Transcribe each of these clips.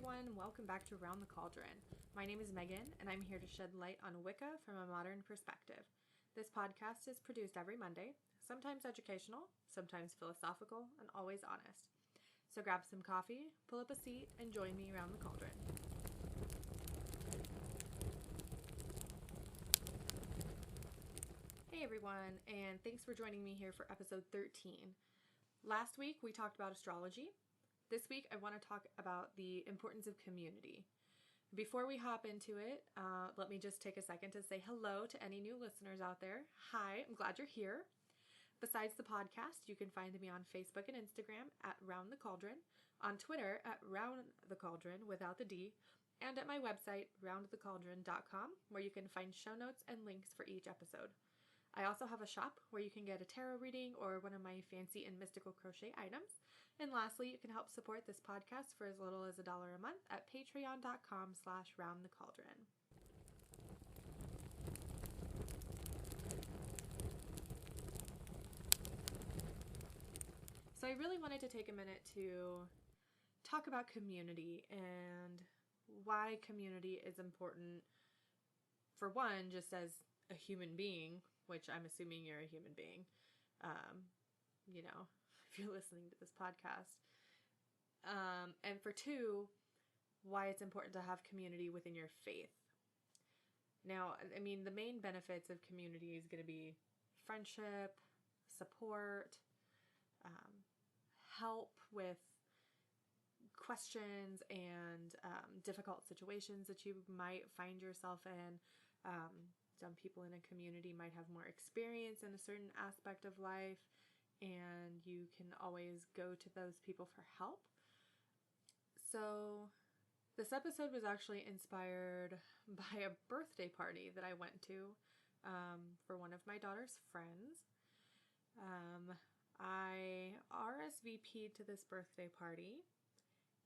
everyone, welcome back to Round the Cauldron. My name is Megan, and I'm here to shed light on Wicca from a modern perspective. This podcast is produced every Monday, sometimes educational, sometimes philosophical, and always honest. So grab some coffee, pull up a seat, and join me around the cauldron. Hey everyone, and thanks for joining me here for episode 13. Last week we talked about astrology. This week I want to talk about the importance of community. Before we hop into it, let me just take a second to say hello to any new listeners out there. Hi, I'm glad you're here. Besides the podcast, you can find me on Facebook and Instagram at Round the Cauldron, on Twitter at Round the Cauldron without the D, and at my website, roundthecauldron.com, where you can find show notes and links for each episode. I also have a shop where you can get a tarot reading or one of my fancy and mystical crochet items. And lastly, you can help support this podcast for as little as $1 a month at patreon.com/roundthecauldron. So I really wanted to take a minute to talk about community and why community is important, for one, just as a human being, which I'm assuming you're a human being, if you're listening to this podcast. And for two, why it's important to have community within your faith. Now, I mean, the main benefits of community is going to be friendship, support, help with questions and difficult situations that you might find yourself in. Some people in a community might have more experience in a certain aspect of life, and you can always go to those people for help. So this episode was actually inspired by a birthday party that I went to for one of my daughter's friends. I RSVP'd to this birthday party,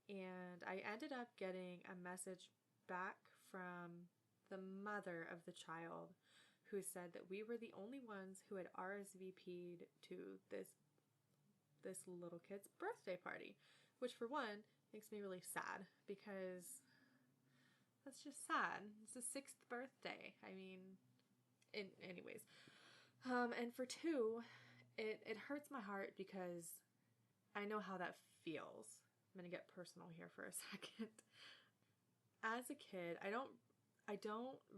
and I ended up getting a message back from the mother of the child, who said that we were the only ones who had RSVP'd to this little kid's birthday party, which for one makes me really sad, because that's just sad. It's the 6th birthday. I mean, anyways. And for two, it hurts my heart because I know how that feels. I'm going to get personal here for a second. As a kid, I don't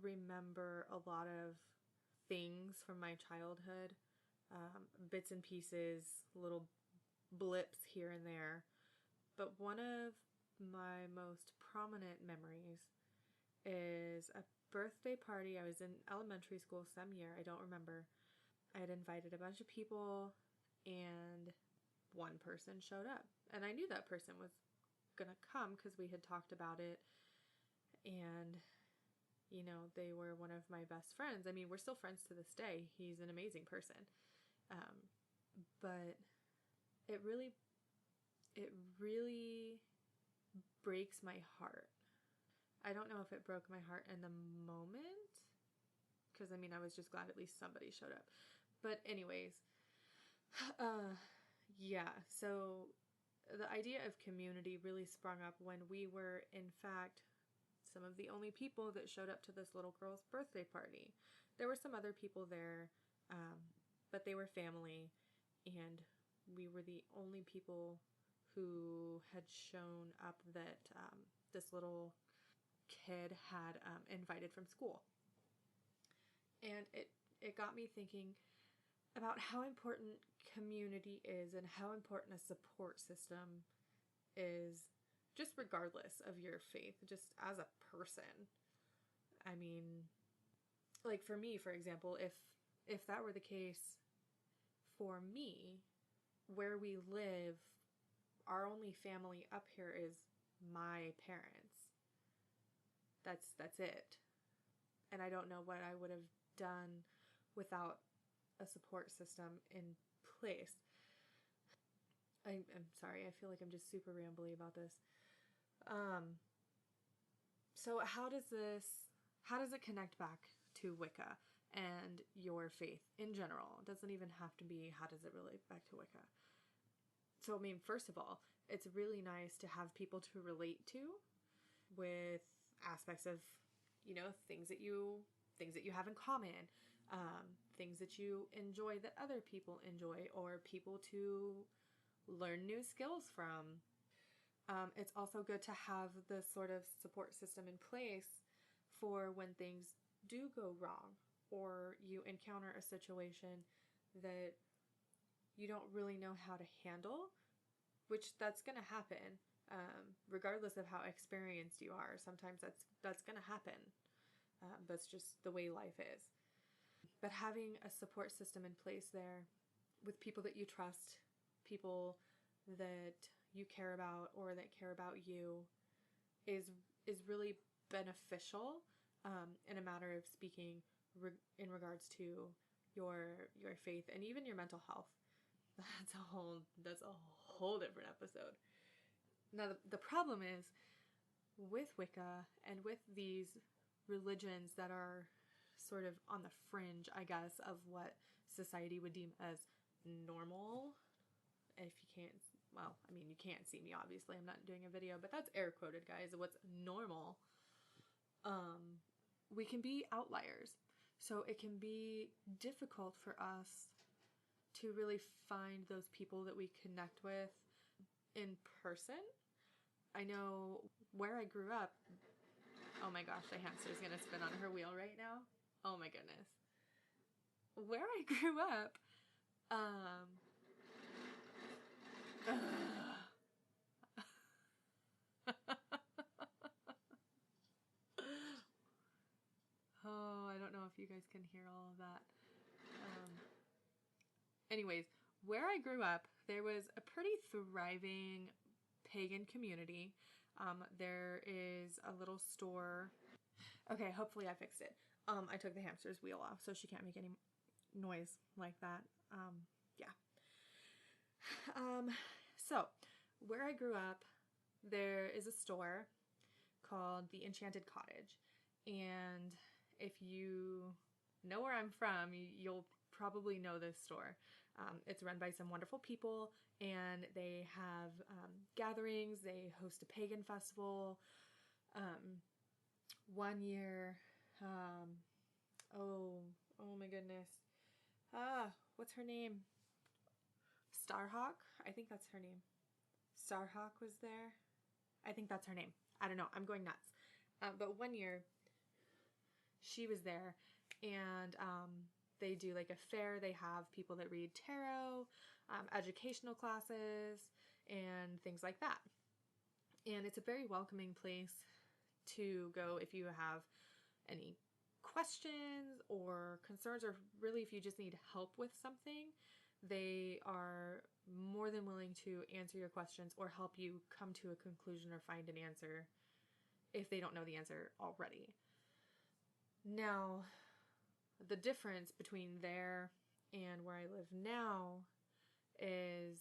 remember a lot of things from my childhood, bits and pieces, little blips here and there. But one of my most prominent memories is a birthday party. I was in elementary school some year, I don't remember. I had invited a bunch of people, and one person showed up. And I knew that person was gonna come because we had talked about it, and they were one of my best friends. I mean, we're still friends to this day. He's an amazing person. But it really breaks my heart. I don't know if it broke my heart in the moment, because I mean, I was just glad at least somebody showed up. But anyways, yeah, so the idea of community really sprung up when we were, in fact, some of the only people that showed up to this little girl's birthday party. There were some other people there, but they were family, and we were the only people who had shown up that this little kid had invited from school. And it got me thinking about how important community is and how important a support system is, just regardless of your faith, just as a person. I mean, like for me, for example, if that were the case for me, where we live, our only family up here is my parents. That's it. And I don't know what I would have done without a support system in place. I'm sorry, I feel like I'm just super rambly about this. So how does it connect back to Wicca and your faith in general? It doesn't even have to be how does it relate back to Wicca. So, I mean, first of all, it's really nice to have people to relate to. with aspects of, things that you have in common, things that you enjoy that other people enjoy, or people to learn new skills from. It's also good to have the sort of support system in place for when things do go wrong, or you encounter a situation that you don't really know how to handle, which that's going to happen, regardless of how experienced you are. Sometimes that's going to happen. That's just the way life is. But having a support system in place there with people that you trust, people that you care about or that care about you, is really beneficial, in a matter of speaking, in regards to your faith and even your mental health. That's a whole different episode. Now the problem is with Wicca and with these religions that are sort of on the fringe, I guess, of what society would deem as normal. If you can't, well, I mean, you can't see me, obviously. I'm not doing a video, but that's air quoted, guys. What's normal. We can be outliers. So it can be difficult for us to really find those people that we connect with in person. I know where I grew up. Oh my gosh, the hamster's gonna spin on her wheel right now. Oh my goodness. Where I grew up, oh, I don't know if you guys can hear all of that. Anyways, where I grew up, there was a pretty thriving pagan community. There is a little store. Okay, hopefully I fixed it. I took the hamster's wheel off so she can't make any noise like that. Yeah. So, where I grew up, there is a store called the Enchanted Cottage. And if you know where I'm from, you'll probably know this store. It's run by some wonderful people, and they have gatherings. They host a pagan festival. One year, oh my goodness. What's her name? Starhawk? I think that's her name. Starhawk was there. I think that's her name. I don't know. I'm going nuts. But one year, she was there, and they do like a fair. They have people that read tarot, educational classes, and things like that. And it's a very welcoming place to go if you have any questions or concerns, or really if you just need help with something. They are more than willing to answer your questions or help you come to a conclusion or find an answer if they don't know the answer already. Now, the difference between there and where I live now is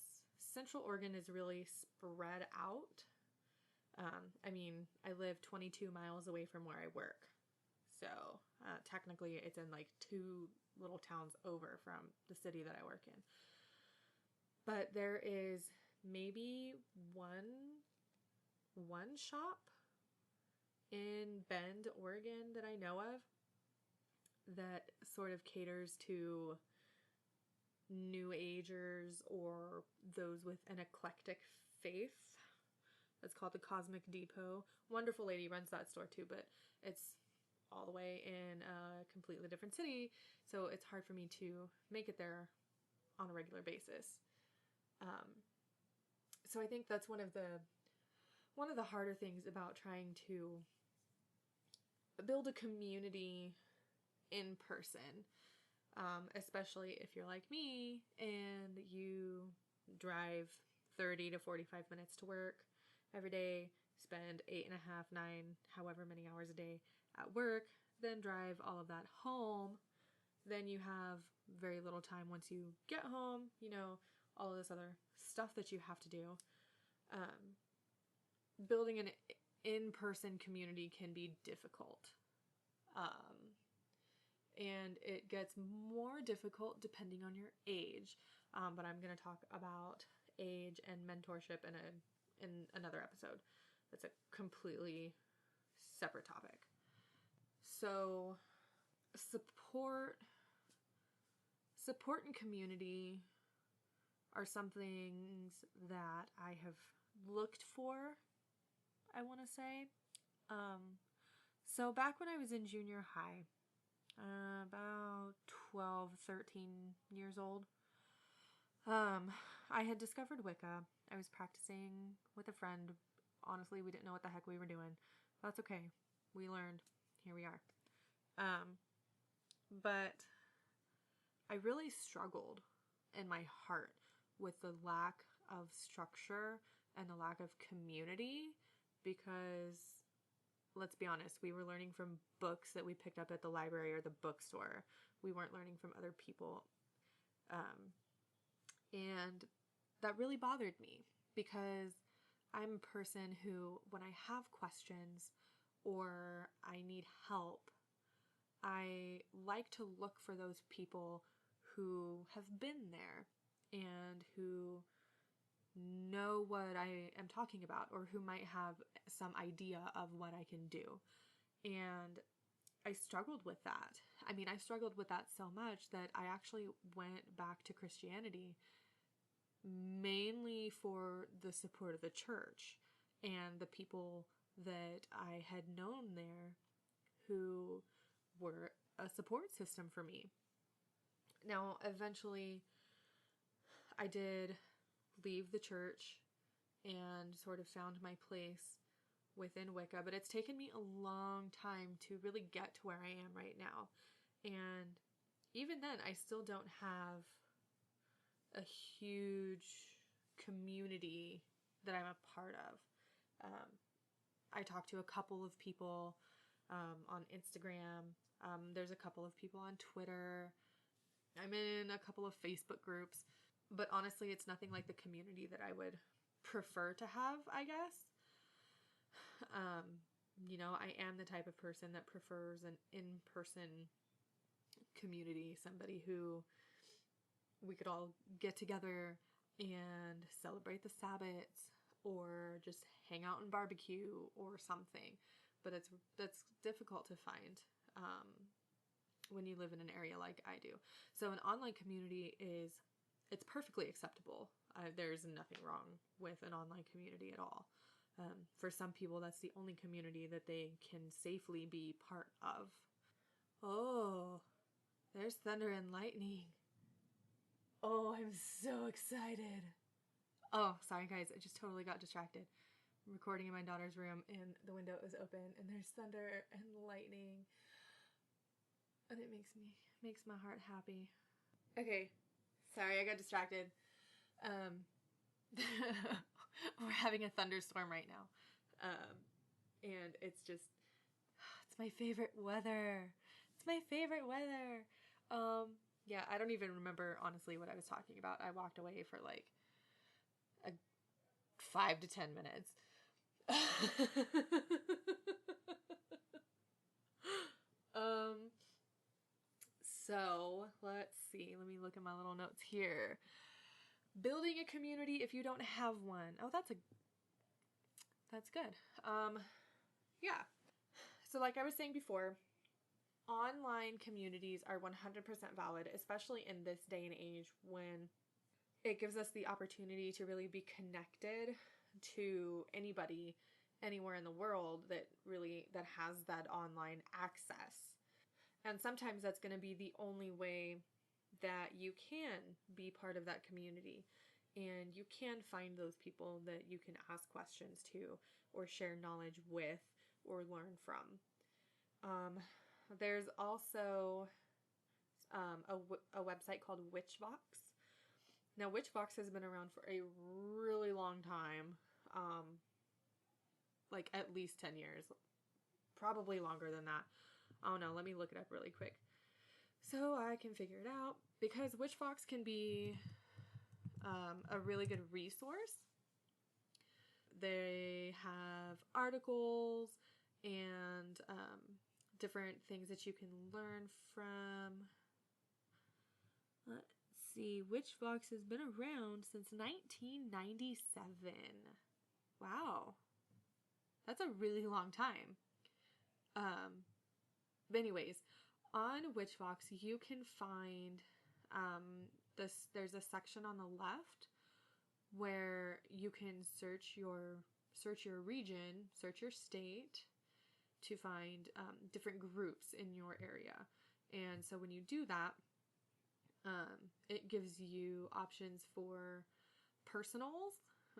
Central Oregon is really spread out. I mean, I live 22 miles away from where I work. So technically it's in like 2 little towns over from the city that I work in. But there is maybe one shop in Bend, Oregon that I know of that sort of caters to New Agers or those with an eclectic faith. It's called the Cosmic Depot. Wonderful lady runs that store too, but it's all the way in a completely different city, so it's hard for me to make it there on a regular basis. So I think that's one of the harder things about trying to build a community in person, especially if you're like me and you drive 30 to 45 minutes to work every day, spend 8.5, 9, however many hours a day at work, then drive all of that home. Then you have very little time once you get home, all of this other stuff that you have to do. Building an in-person community can be difficult. And it gets more difficult depending on your age. But I'm going to talk about age and mentorship in another episode. That's a completely separate topic. So support and community are some things that I have looked for, I want to say. So back when I was in junior high, about 12, 13 years old, I had discovered Wicca. I was practicing with a friend. Honestly, we didn't know what the heck we were doing. That's okay. We learned. Here we are. But I really struggled in my heart with the lack of structure and the lack of community, because let's be honest, we were learning from books that we picked up at the library or the bookstore. We weren't learning from other people. And that really bothered me, because I'm a person who, when I have questions or I need help, I like to look for those people who have been there and who know what I am talking about, or who might have some idea of what I can do. And I struggled with that. I mean, I struggled with that so much that I actually went back to Christianity, mainly for the support of the church and the people that I had known there who were a support system for me. Now, eventually, I did leave the church and sort of found my place within Wicca, but it's taken me a long time to really get to where I am right now. And even then, I still don't have a huge community that I'm a part of. I talk to a couple of people on Instagram. There's a couple of people on Twitter. I'm in a couple of Facebook groups. But honestly, it's nothing like the community that I would prefer to have, I guess. I am the type of person that prefers an in-person community, somebody who we could all get together and celebrate the Sabbats, or just hang out and barbecue or something. But that's difficult to find when you live in an area like I do. So an online community it's perfectly acceptable. There's nothing wrong with an online community at all. For some people, that's the only community that they can safely be part of. Oh, there's thunder and lightning. Oh, I'm so excited. Oh, sorry guys, I just totally got distracted. I'm recording in my daughter's room and the window is open and there's thunder and lightning. And it makes my heart happy. Okay, sorry, I got distracted. We're having a thunderstorm right now. And it's my favorite weather. It's my favorite weather. Yeah, I don't even remember, honestly, what I was talking about. I walked away for like 5 to 10 minutes. So let's see. Let me look at my little notes here. Building a community if you don't have one. Oh, that's good. Yeah. So like I was saying before, online communities are 100% valid, especially in this day and age when it gives us the opportunity to really be connected to anybody anywhere in the world that has that online access. And sometimes that's going to be the only way that you can be part of that community, and you can find those people that you can ask questions to or share knowledge with or learn from. There's also a website called Witchbox. Now, Witchbox has been around for a really long time, like at least 10 years, probably longer than that. Oh no, let me look it up really quick so I can figure it out, because Witchbox can be a really good resource. They have articles and different things that you can learn from. Let's see, Witchbox has been around since 1997. Wow, that's a really long time. But anyways, on Witchvox, you can find this. There's a section on the left where you can search your region, search your state to find different groups in your area. And so when you do that, it gives you options for personals,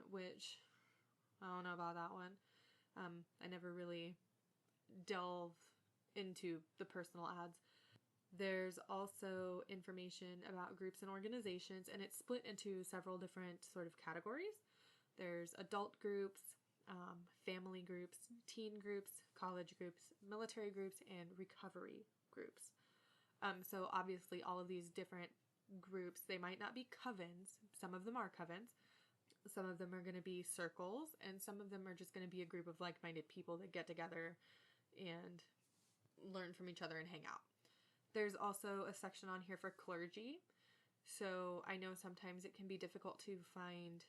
which I don't know about that one. I never really delve into the personal ads. There's also information about groups and organizations, and it's split into several different sort of categories. There's adult groups, family groups, teen groups, college groups, military groups, and recovery groups. So obviously all of these different groups, they might not be covens. Some of them are covens. Some of them are going to be circles, and some of them are just going to be a group of like-minded people that get together and learn from each other and hang out. There's also a section on here for clergy. So I know sometimes it can be difficult to find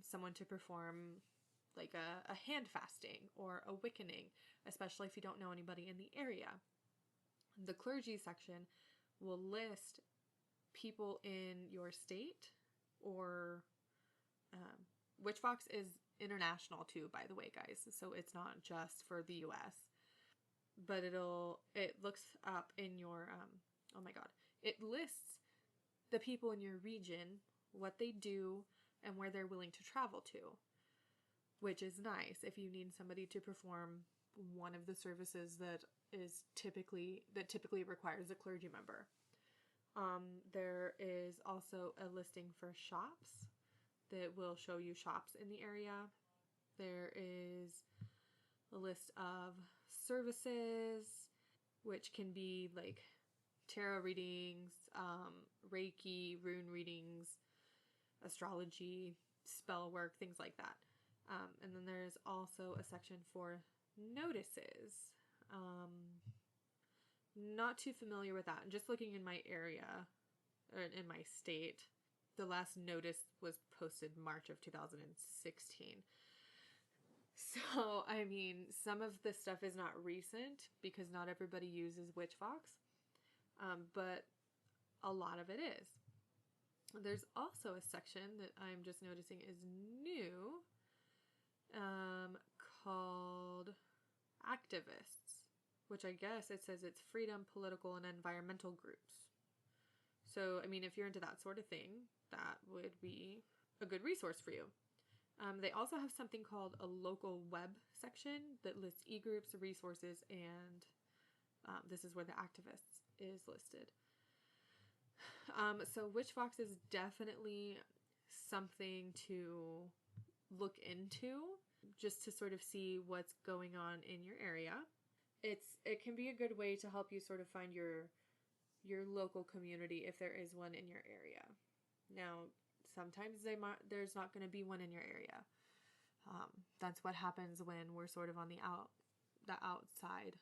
someone to perform like a hand fasting or a Wiccaning, especially if you don't know anybody in the area. The clergy section will list people in your state, or Witchvox is international too, by the way, guys. So it's not just for the US. But it looks up in your, it lists the people in your region, what they do, and where they're willing to travel to, which is nice if you need somebody to perform one of the services that typically requires a clergy member. There is also a listing for shops that will show you shops in the area. There is a list of services, which can be like tarot readings, Reiki, rune readings, astrology, spell work, things like that. And then there's also a section for notices. Not too familiar with that. And just looking in my area, or in my state, the last notice was posted March of 2016. So, I mean, some of this stuff is not recent because not everybody uses Witchvox, but a lot of it is. There's also a section that I'm just noticing is new, called activists, which I guess it says it's freedom, political, and environmental groups. So, I mean, if you're into that sort of thing, that would be a good resource for you. They also have something called a local web section that lists e-groups, resources, and this is where the activists is listed. So Witchvox is definitely something to look into just to sort of see what's going on in your area. It can be a good way to help you sort of find your local community if there is one in your area. Now, sometimes there's not going to be one in your area. That's what happens when we're sort of on the outside,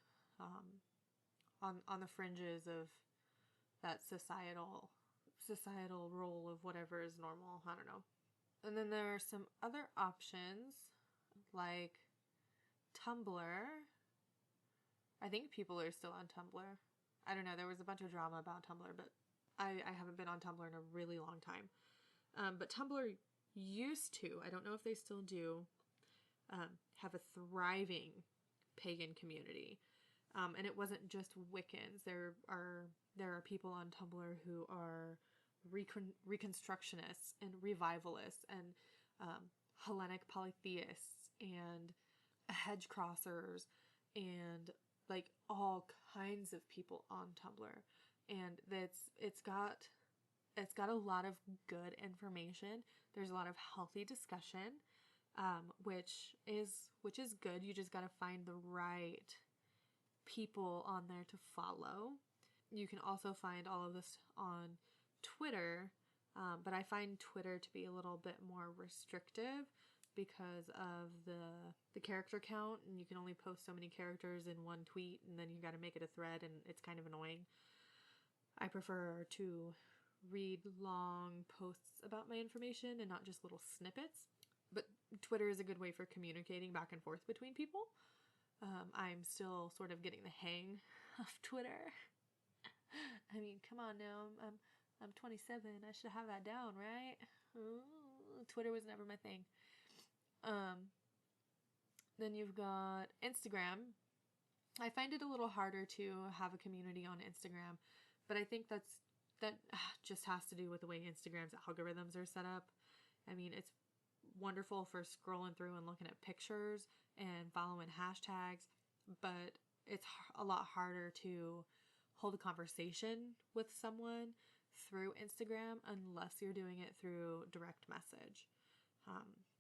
on the fringes of that societal role of whatever is normal. I don't know. And then there are some other options like Tumblr. I think people are still on Tumblr. I don't know. There was a bunch of drama about Tumblr, but I haven't been on Tumblr in a really long time. But Tumblr used to, I don't know if they still do, have a thriving pagan community. And it wasn't just Wiccans. There are people on Tumblr who are reconstructionists and revivalists and Hellenic polytheists and hedge crossers and like all kinds of people on Tumblr. And it's got a lot of good information. There's a lot of healthy discussion, which is good. You just got to find the right people on there to follow. You can also find all of this on Twitter, but I find Twitter to be a little bit more restrictive because of the character count, and you can only post so many characters in one tweet, and then you got to make it a thread, and it's kind of annoying. I prefer to read long posts about my information and not just little snippets. But Twitter is a good way for communicating back and forth between people. I'm still sort of getting the hang of Twitter. I mean, come on now. I'm 27. I should have that down, right? Ooh, Twitter was never my thing. Then you've got Instagram. I find it a little harder to have a community on Instagram, but I think that just has to do with the way Instagram's algorithms are set up. I mean, it's wonderful for scrolling through and looking at pictures and following hashtags, but it's a lot harder to hold a conversation with someone through Instagram unless you're doing it through direct message.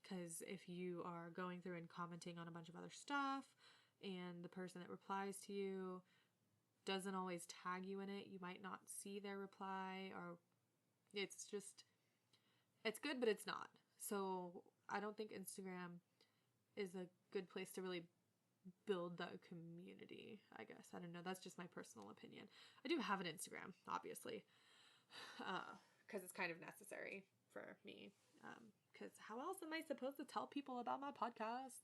Because if you are going through and commenting on a bunch of other stuff and the person that replies to you doesn't always tag you in it, you might not see their reply, or it's good, but it's not. So I don't think Instagram is a good place to really build the community, I guess. I don't know. That's just my personal opinion. I do have an Instagram, obviously, because it's kind of necessary for me. Because how else am I supposed to tell people about my podcast?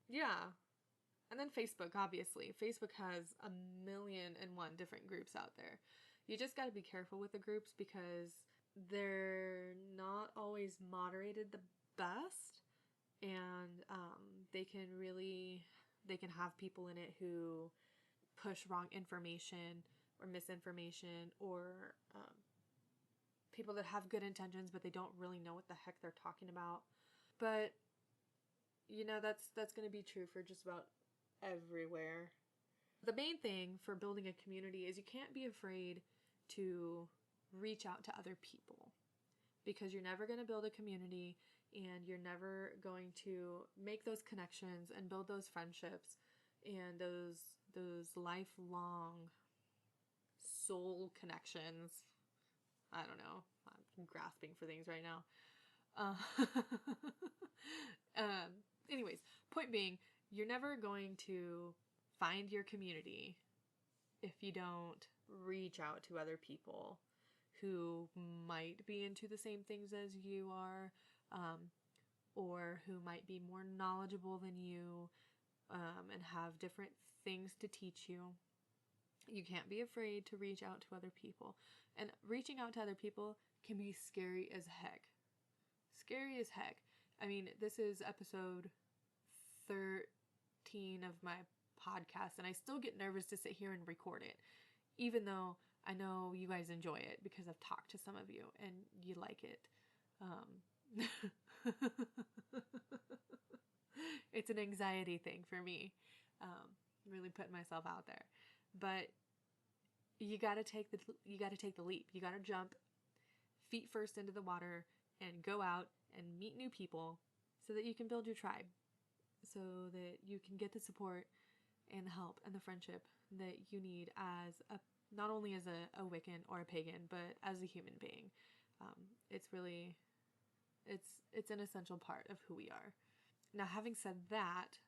Yeah. And then Facebook, obviously. Facebook has 1,000,001 different groups out there. You just got to be careful with the groups because they're not always moderated the best. And they can have people in it who push wrong information or misinformation, or people that have good intentions but they don't really know what the heck they're talking about. But that's going to be true for just about everywhere. The main thing for building a community is you can't be afraid to reach out to other people, because you're never going to build a community and you're never going to make those connections and build those friendships and those lifelong soul connections. I don't know. I'm grasping for things right now. Anyways, point being, you're never going to find your community if you don't reach out to other people who might be into the same things as you are, or who might be more knowledgeable than you, and have different things to teach you. You can't be afraid to reach out to other people. And reaching out to other people can be scary as heck. Scary as heck. I mean, this is episode 13 of my podcast, and I still get nervous to sit here and record it, even though I know you guys enjoy it because I've talked to some of you and you like it. It's an anxiety thing for me, really putting myself out there. But you gotta take the leap. You gotta jump feet first into the water and go out and meet new people so that you can build your tribe, so that you can get the support and the help and the friendship that you need as not only as a Wiccan or a pagan, but as a human being. It's an essential part of who we are. Now, having said that,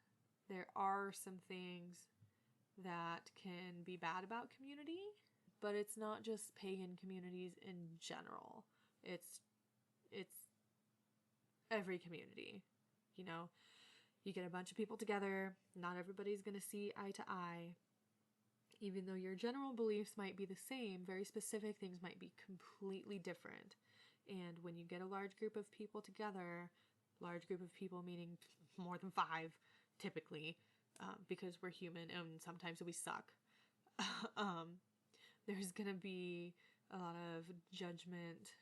there are some things that can be bad about community, but it's not just pagan communities in general. It's every community. You get a bunch of people together, not everybody's going to see eye to eye. Even though your general beliefs might be the same, very specific things might be completely different. And when you get a large group of people together, large group of people meaning more than 5 typically, because we're human and sometimes we suck, there's going to be a lot of judgment,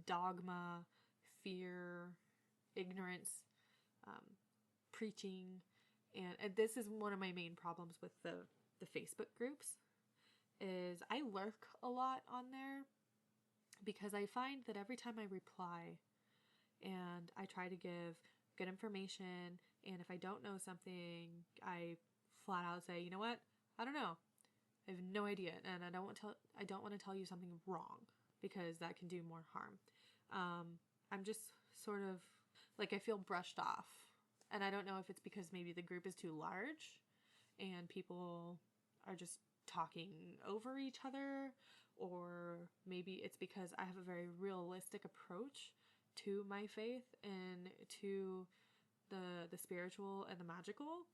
dogma, fear, ignorance, preaching. And this is one of my main problems with the Facebook groups, is I lurk a lot on there because I find that every time I reply and I try to give good information, and if I don't know something, I flat out say, you know what? I don't know. I have no idea, and I don't want to tell you something wrong, because that can do more harm. I'm just sort of like, I feel brushed off, and I don't know if it's because maybe the group is too large and people are just talking over each other, or maybe it's because I have a very realistic approach to my faith and to the spiritual and the magical.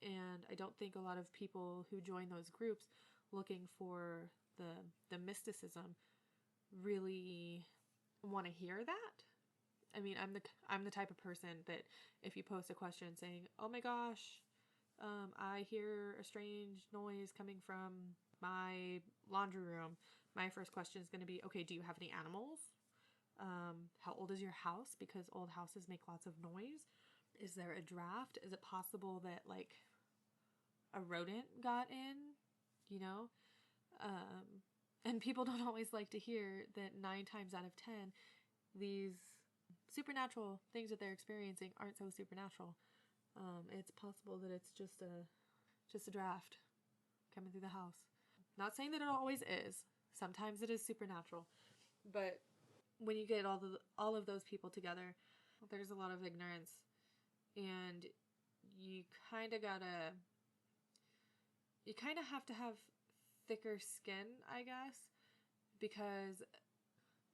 And I don't think a lot of people who join those groups looking for the mysticism really want to hear that. I mean, I'm the type of person that if you post a question saying, "Oh my gosh, I hear a strange noise coming from my laundry room," my first question is going to be, "Okay, do you have any animals? How old is your house? Because old houses make lots of noise. Is there a draft? Is it possible that like a rodent got in?" You know? And people don't always like to hear that 9 times out of 10, these supernatural things that they're experiencing aren't so supernatural. It's possible that it's just a draft coming through the house. Not saying that it always is. Sometimes it is supernatural. But when you get all of those people together, there's a lot of ignorance. And you kind of have to have thicker skin, I guess, because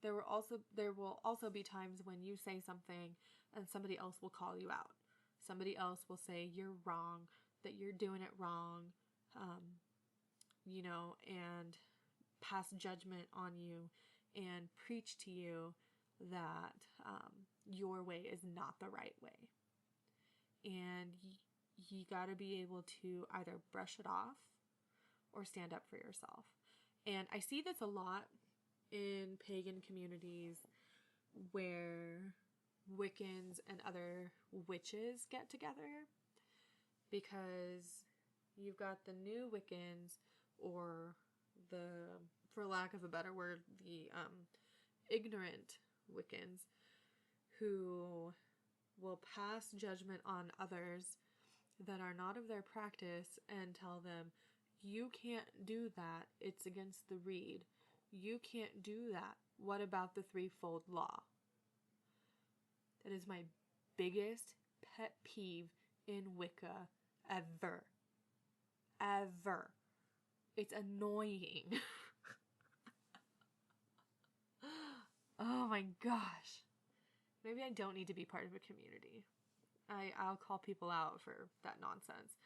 there will also be times when you say something and somebody else will call you out. Somebody else will say you're wrong, that you're doing it wrong, and pass judgment on you and preach to you that your way is not the right way. And you got to be able to either brush it off or stand up for yourself. And I see this a lot in pagan communities where Wiccans and other witches get together, because you've got the new Wiccans, or for lack of a better word, the ignorant Wiccans, who will pass judgment on others that are not of their practice and tell them, "You can't do that. It's against the reed. You can't do that. What about the threefold law?" That is my biggest pet peeve in Wicca ever. Ever. It's annoying. Oh my gosh. Maybe I don't need to be part of a community. I'll call people out for that nonsense.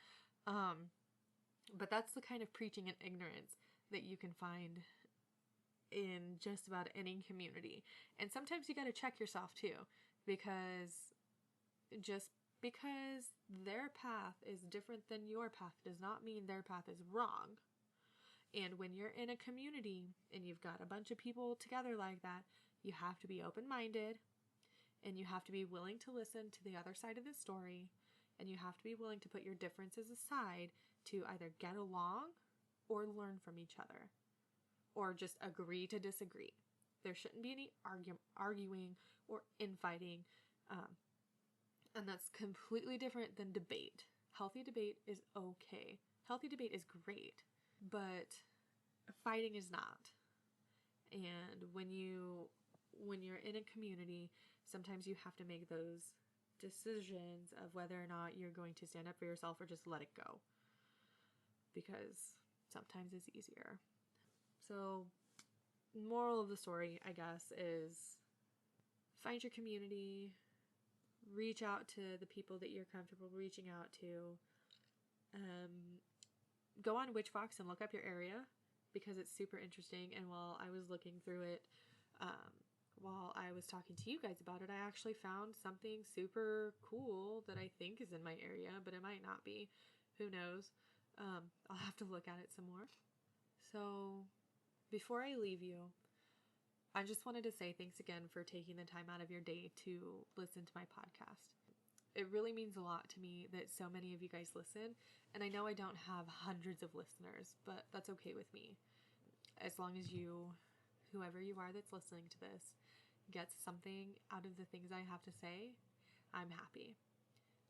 But that's the kind of preaching and ignorance that you can find in just about any community. And sometimes you got to check yourself too, because just because their path is different than your path does not mean their path is wrong. And when you're in a community and you've got a bunch of people together like that, you have to be open-minded, and you have to be willing to listen to the other side of the story, and you have to be willing to put your differences aside to either get along or learn from each other, or just agree to disagree. There shouldn't be any arguing or infighting, and that's completely different than debate. Healthy debate is okay. Healthy debate is great, but fighting is not. And when you're in a community, sometimes you have to make those decisions of whether or not you're going to stand up for yourself or just let it go, because sometimes it's easier. So, moral of the story, I guess, is find your community, reach out to the people that you're comfortable reaching out to. Go on Witchfox and look up your area, because it's super interesting. And while I was looking through it, while I was talking to you guys about it, I actually found something super cool that I think is in my area, but it might not be. Who knows? I'll have to look at it some more. So before I leave you, I just wanted to say thanks again for taking the time out of your day to listen to my podcast. It really means a lot to me that so many of you guys listen, and I know I don't have hundreds of listeners, but that's okay with me. As long as you, whoever you are that's listening to this, gets something out of the things I have to say, I'm happy.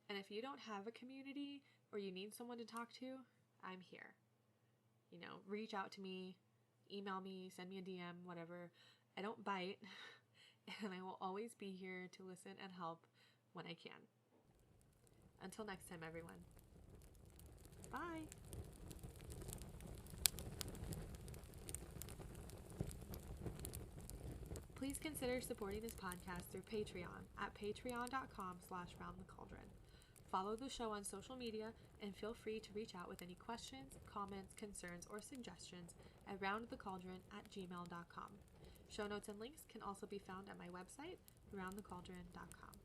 And if you don't have a community or you need someone to talk to, I'm here. Reach out to me, email me, send me a DM, whatever. I don't bite, and I will always be here to listen and help when I can. Until next time, everyone. Bye. Please please consider supporting this podcast through Patreon at patreon.com/roundthecauldron. Follow the show on social media and feel free to reach out with any questions, comments, concerns, or suggestions at roundthecauldron@gmail.com. Show notes and links can also be found at my website, roundthecauldron.com.